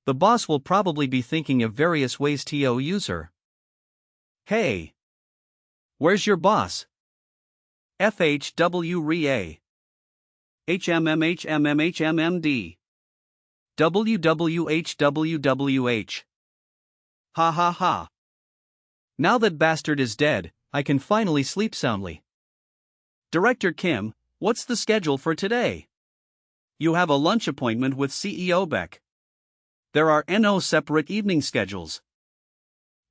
The boss will probably be thinking of various ways to use her. Hey! Where's your boss? FHW RE HMMHMMHMMD WWHWWH. Ha ha ha. Now that bastard is dead, I can finally sleep soundly. Director Kim, what's the schedule for today? You have a lunch appointment with CEO Beck. There are no separate evening schedules.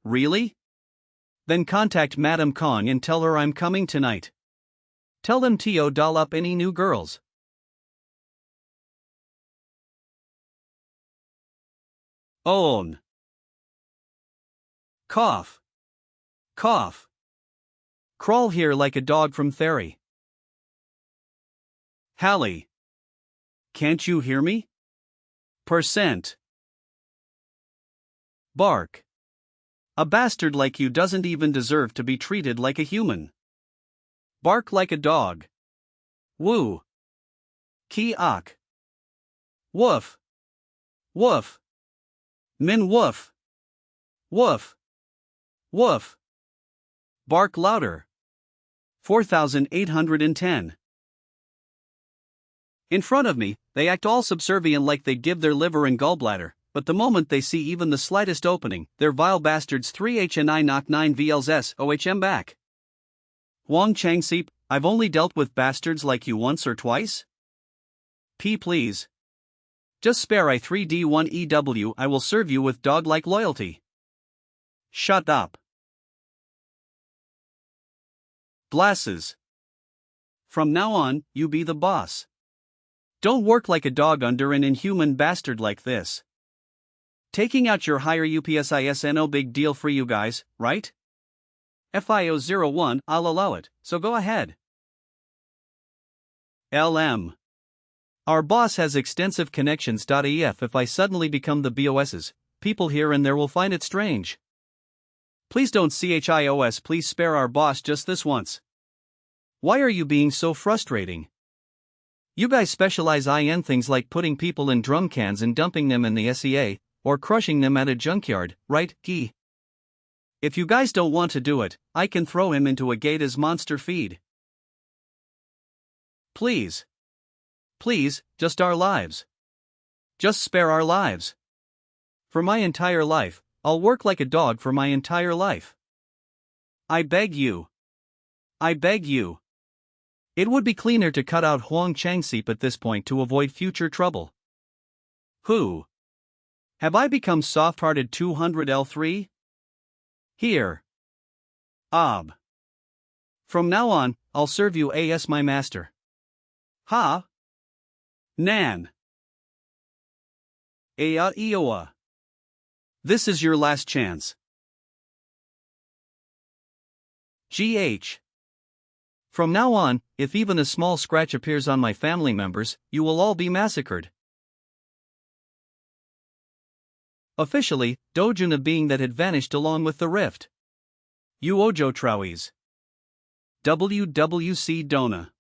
Really? Then contact Madam Kong and tell her I'm coming tonight. Tell them to doll up any new girls. Own. Cough. Cough. Crawl here like a dog from Theory. Hallie. Can't you hear me? Percent. Bark. A bastard like you doesn't even deserve to be treated like a human. Bark like a dog. Woo. Ki-ok. Woof. Woof. Min woof. Woof. Woof. Bark louder. 4810. In front of me, they act all subservient like they give their liver and gallbladder, but the moment they see even the slightest opening, their vile bastards 3HNI knock 9 VLS OHM back. Wong Chang Seep, I've only dealt with bastards like you once or twice? P please. Just spare I 3D1EW, I will serve you with dog-like loyalty. Shut up. Blasses. From now on, you be the boss. Don't work like a dog under an inhuman bastard like this. Taking out your higher UPSIS no big deal for you guys, right? FIO01, I'll allow it, so go ahead. LM. Our boss has extensive connections. EF if I suddenly become the BOS's, people here and there will find it strange. Please don't CHIOS, please spare our boss just this once. Why are you being so frustrating? You guys specialize in things like putting people in drum cans and dumping them in the SEA, or crushing them at a junkyard, right, Gee? If you guys don't want to do it, I can throw him into a gate as monster feed. Please. Please, just our lives. Just spare our lives. For my entire life, I'll work like a dog for my entire life. I beg you. I beg you. It would be cleaner to cut out Huang Changsip at this point to avoid future trouble. Who? Have I become soft-hearted 200L3? Here. From now on, I'll serve you as my master. Ha? Nan. Iowa. This is your last chance. GH. From now on, if even a small scratch appears on my family members, you will all be massacred. Officially, Dojun, a being that had vanished along with the rift. Uojo Trowies. WWC Dona.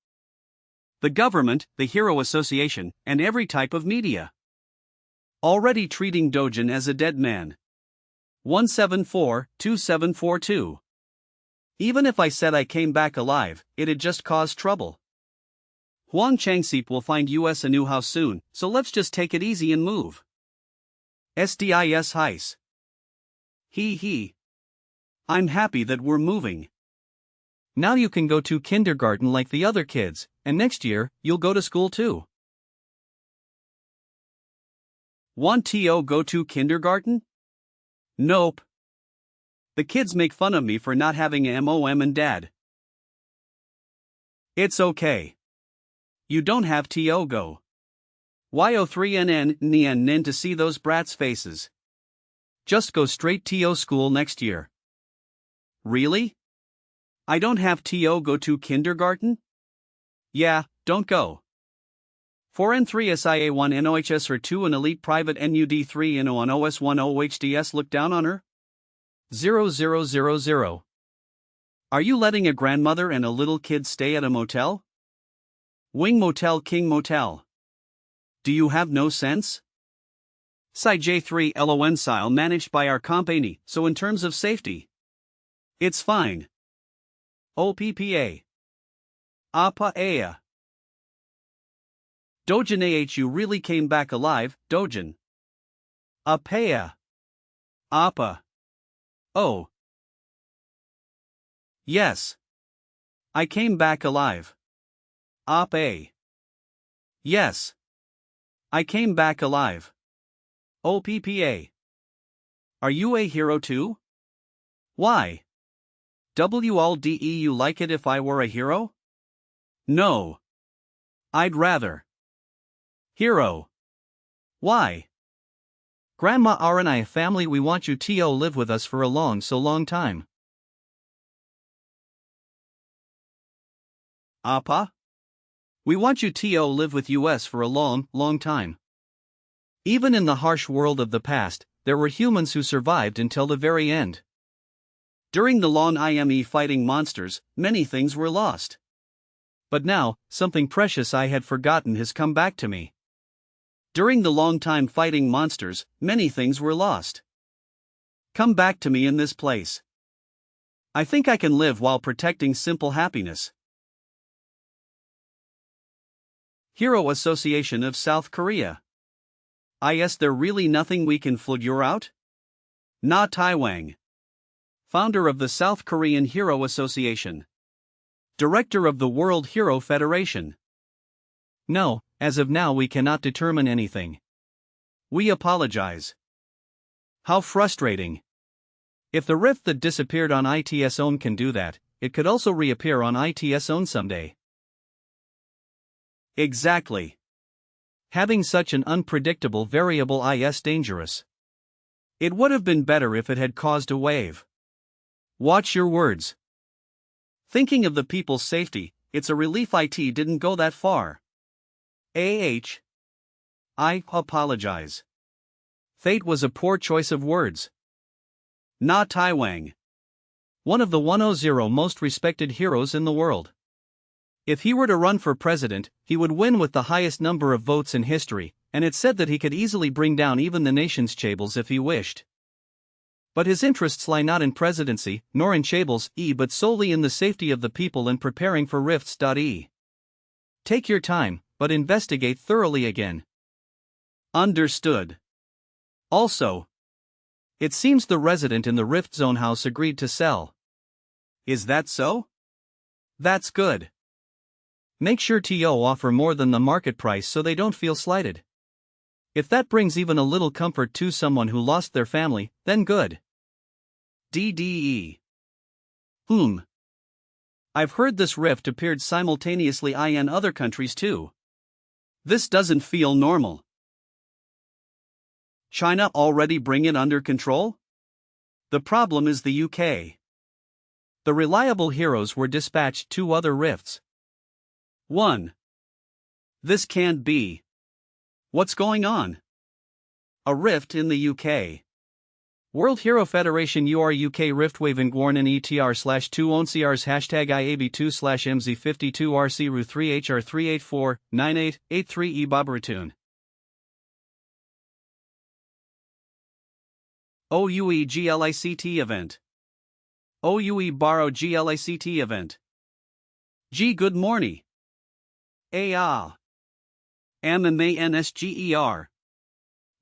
The government, the Hero Association, and every type of media. Already treating Dojun as a dead man. 174-2742. Even if I said I came back alive, it'd just cause trouble. Huang Changsip will find us a new house soon, so let's just take it easy and move. SDIS Heis. He. I'm happy that we're moving. Now you can go to kindergarten like the other kids, and next year, you'll go to school too. Want to go to kindergarten? Nope. The kids make fun of me for not having a mom and dad. It's okay. You don't have to go. Yo3NN to see those brats' faces. Just go straight to school next year. Really? I don't have to go to kindergarten? Yeah, don't go. 4N3 SIA1 NOHS or 2 an elite private NUD3 NO on OS1 OHDS look down on her? 0000. Are you letting a grandmother and a little kid stay at a motel? Wing Motel King Motel. Do you have no sense? Sci J3 LON style managed by our company, so in terms of safety, it's fine. OPPA. APA. Dojin you really came back alive, Dojin. APA. APA. Oh. Yes. I came back alive. APA. Yes. I came back alive. OPPA. Are you a hero too? Why? WLDE you like it if I were a hero? No. I'd rather. Hero. Why? Grandma R and I a family we want you to live with us for a long time. Appa? We want you to live with us for a long time. Even in the harsh world of the past, there were humans who survived until the very end. During the long IME fighting monsters, many things were lost. But now, something precious I had forgotten has come back to me. During the long time fighting monsters, many things were lost. Come back to me in this place. I think I can live while protecting simple happiness. Hero Association of South Korea. Is there really nothing we can figure out? Na Taiwang. Founder of the South Korean Hero Association. Director of the World Hero Federation. No, as of now we cannot determine anything. We apologize. How frustrating. If the rift that disappeared on IT's own can do that, it could also reappear on IT's own someday. Exactly. Having such an unpredictable variable is dangerous. It would have been better if it had caused a wave. Watch your words. Thinking of the people's safety, it's a relief IT didn't go that far. I apologize. Fate was a poor choice of words. Na Taiwang. One of the 100 most respected heroes in the world. If he were to run for president, he would win with the highest number of votes in history, and it's said that he could easily bring down even the nation's chaebol if he wished. But his interests lie not in presidency, nor in chaebol, but solely in the safety of the people and preparing for rifts. Take your time, but investigate thoroughly again. Understood. Also, it seems the resident in the Rift Zone house agreed to sell. Is that so? That's good. Make sure to offer more than the market price so they don't feel slighted. If that brings even a little comfort to someone who lost their family, then good. DDE. I've heard this rift appeared simultaneously in other countries too. This doesn't feel normal. China already bring it under control? The problem is the UK. The reliable heroes were dispatched to other rifts. 1. This can't be. What's going on? A rift in the UK. World Hero Federation UK Rift Waving Warn and ETR/2 ONCRs #IAB2/MZ52RC RU 3HR 3849883 Babaratun. OUE GLICT event. OUE Borrow GLICT event. G good morning. MMA NSGER.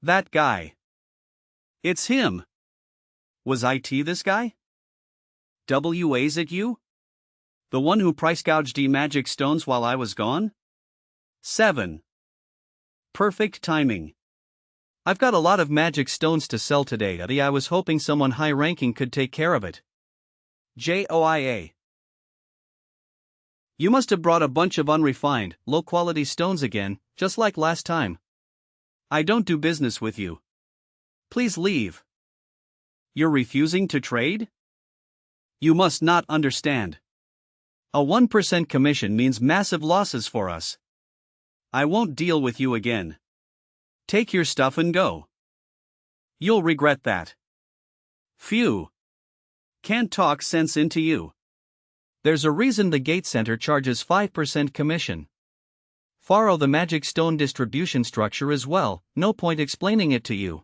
That guy. It's him. Was IT this guy? WA's it you? The one who price gouged magic stones while I was gone? 7. Perfect timing. I've got a lot of magic stones to sell today. I was hoping someone high-ranking could take care of it. JOIA. You must have brought a bunch of unrefined, low-quality stones again, just like last time. I don't do business with you. Please leave. You're refusing to trade? You must not understand. A 1% commission means massive losses for us. I won't deal with you again. Take your stuff and go. You'll regret that. Phew. Can't talk sense into you. There's a reason the Gate Center charges 5% commission. Follow the magic stone distribution structure as well, no point explaining it to you.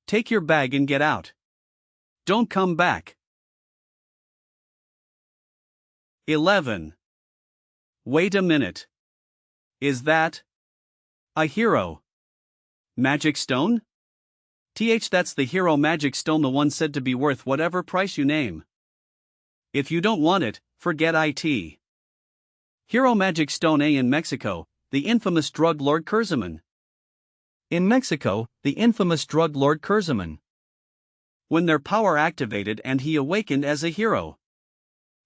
Take your bag and get out. Don't come back. 11. Wait a minute. Is that a hero magic stone? That's the hero magic stone, the one said to be worth whatever price you name. If you don't want it, forget it. Hero magic stone A in Mexico, the infamous drug lord Kurzaman. In Mexico, the infamous drug lord Kurzaman. When their power activated and he awakened as a hero.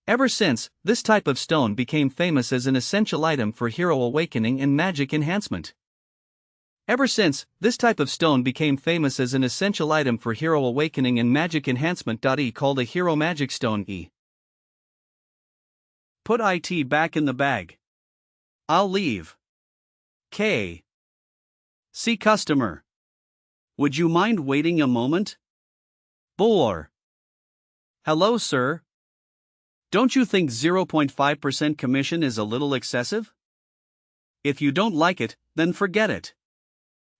Ever since, this type of stone became famous as an essential item for hero awakening and magic enhancement. Ever since, this type of stone became famous as an essential item for hero awakening and magic enhancement. Called a hero magic stone E. Put IT back in the bag. I'll leave. K. See customer. Would you mind waiting a moment? Bore. Hello, sir. Don't you think 0.5% commission is a little excessive? If you don't like it, then forget it.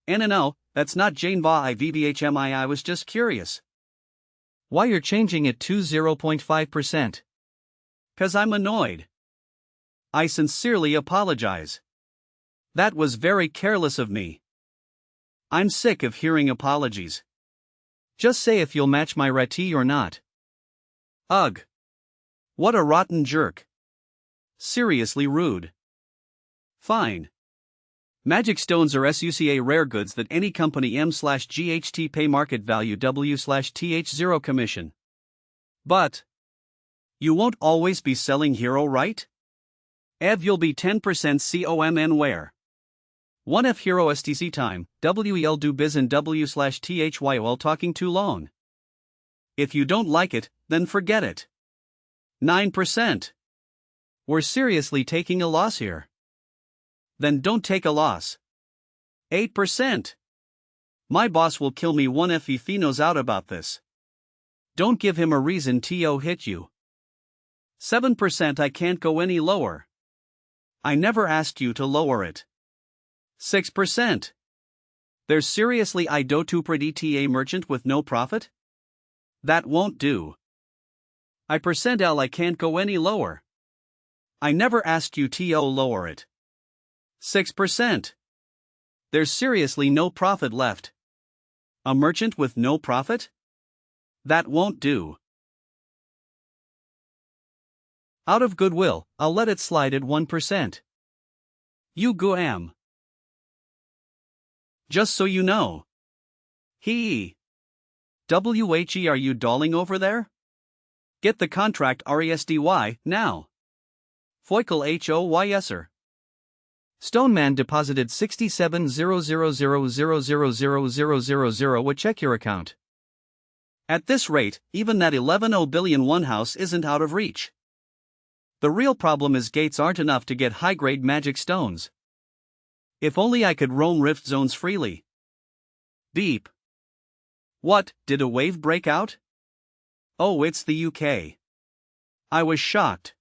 No, that's not Jane Va IVBHMI. I was just curious. Why you're changing it to 0.5%? 'Cause I'm annoyed. I sincerely apologize. That was very careless of me. I'm sick of hearing apologies. Just say if you'll match my rati or not. Ugh. What a rotten jerk. Seriously rude. Fine. Magic stones are SUCA rare goods that any company M/GHT pay market value W/TH0 commission. But you won't always be selling hero, right? You'll be 10% COMN where? 1F hero STC time, WEL do biz and W/THYOL talking too long. If you don't like it, then forget it. 9%. We're seriously taking a loss here. Then don't take a loss. 8%. My boss will kill me one if he knows out about this. Don't give him a reason to hit you. 7%. I can't go any lower. I never asked you to lower it. 6%. There's seriously I do to pretty ta merchant with no profit? That won't do. I can't go any lower. I never asked you to lower it. 6%. There's seriously no profit left. A merchant with no profit? That won't do. Out of goodwill, I'll let it slide at 1%. You go am. Just so you know. He. WHE, are you dolling over there? Get the contract RESDY now. Foikel HOYSer. Stoneman deposited 67,000,000,000 would check your account. At this rate, even that 11 billion one house isn't out of reach. The real problem is gates aren't enough to get high-grade magic stones. If only I could roam rift zones freely. Beep. What, did a wave break out? Oh, it's the UK. I was shocked.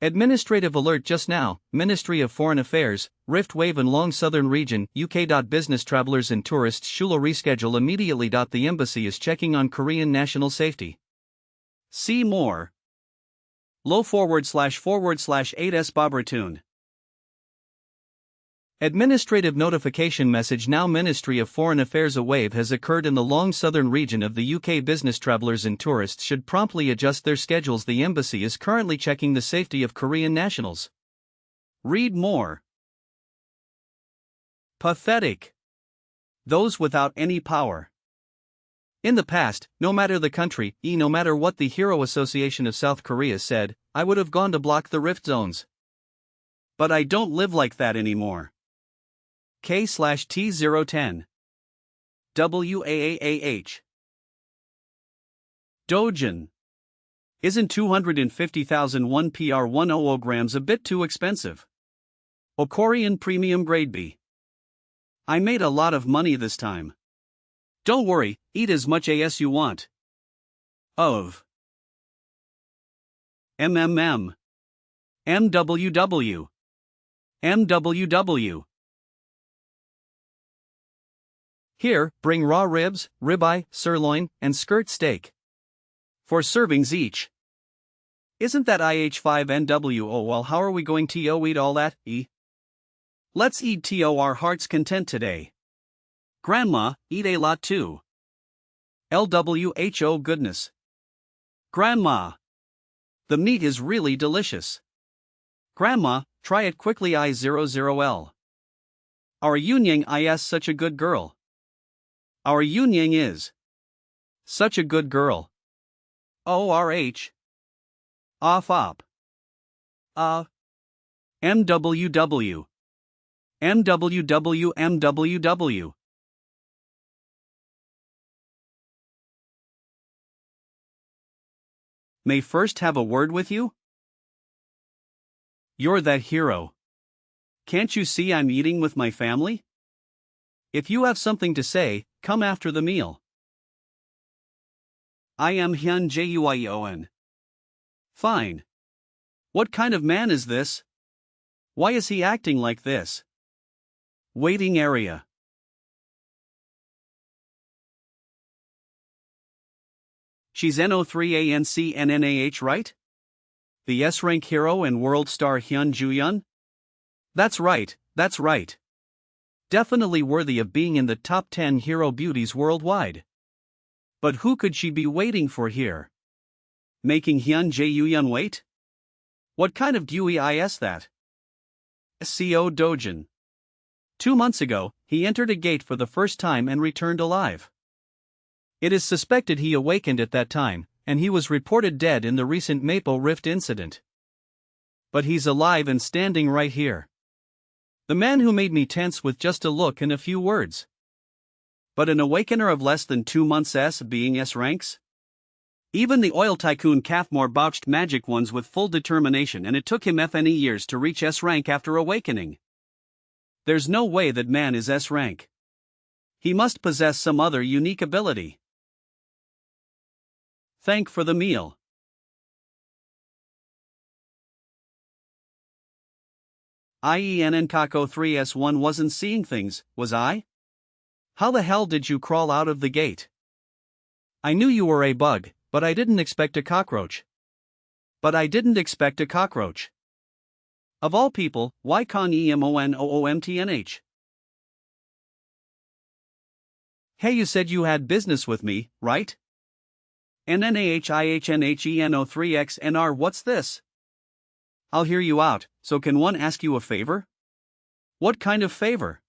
Administrative alert just now, Ministry of Foreign Affairs, Rift Wave and Long Southern Region, UK. Business travelers and tourists should reschedule immediately. The embassy is checking on Korean national safety. See more. Low // 8s Bobratune. Administrative notification message now. Ministry of Foreign Affairs. A wave has occurred in the long southern region of the UK. Business travelers and tourists should promptly adjust their schedules. The embassy is currently checking the safety of Korean nationals. Read more. Pathetic. Those without any power. In the past, no matter the country, no matter what the Hero Association of South Korea said, I would have gone to block the rift zones. But I don't live like that anymore. K/T010. WAAAH. Dojin. Isn't 250,000 1 PR 100 grams a bit too expensive? Korean Premium Grade B. I made a lot of money this time. Don't worry, eat as much as you want. Of. MMM. MWW. MWW. Here, bring raw ribs, ribeye, sirloin, and skirt steak. 4 servings each. Isn't that IH5NWO? Well, how are we going to eat all that? Let's eat to our heart's content today. Grandma, eat a lot too. LWHO goodness. Grandma. The meat is really delicious. Grandma, try it quickly. I00L. Our Yunyang is such a good girl. Our Yunyang is such a good girl. ORH. Off op. MWW. MWW MWW. May first have a word with you? You're that hero. Can't you see I'm eating with my family? If you have something to say, come after the meal. I am Hyun Juion. Fine. What kind of man is this? Why is he acting like this? Waiting area. She's NO3ANCNNAH, right? The S-rank hero and world star Hyun Juyeon? That's right, that's right. Definitely worthy of being in the top 10 hero beauties worldwide. But who could she be waiting for here? Making Hyun Juyeon wait? What kind of Dewey is that? SCO Dojin. 2 months ago, he entered a gate for the first time and returned alive. It is suspected he awakened at that time, and he was reported dead in the recent Maple Rift incident. But he's alive and standing right here. The man who made me tense with just a look and a few words. But an awakener of less than 2 months being S ranks? Even the oil tycoon Kathmore botched magic ones with full determination, and it took him FNE years to reach S rank after awakening. There's no way that man is S rank. He must possess some other unique ability. Thank for the meal. IENNKAKO 3S1 wasn't seeing things, was I? How the hell did you crawl out of the gate? I knew you were a bug, but I didn't expect a cockroach. Of all people, why Kong EMONOOMTNH? Hey, you said you had business with me, right? NNAHIHNHENO3XNR, what's this? I'll hear you out, so can one ask you a favor? What kind of favor?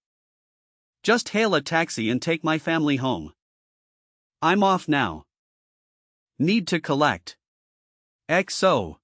Just hail a taxi and take my family home. I'm off now. Need to collect. XO.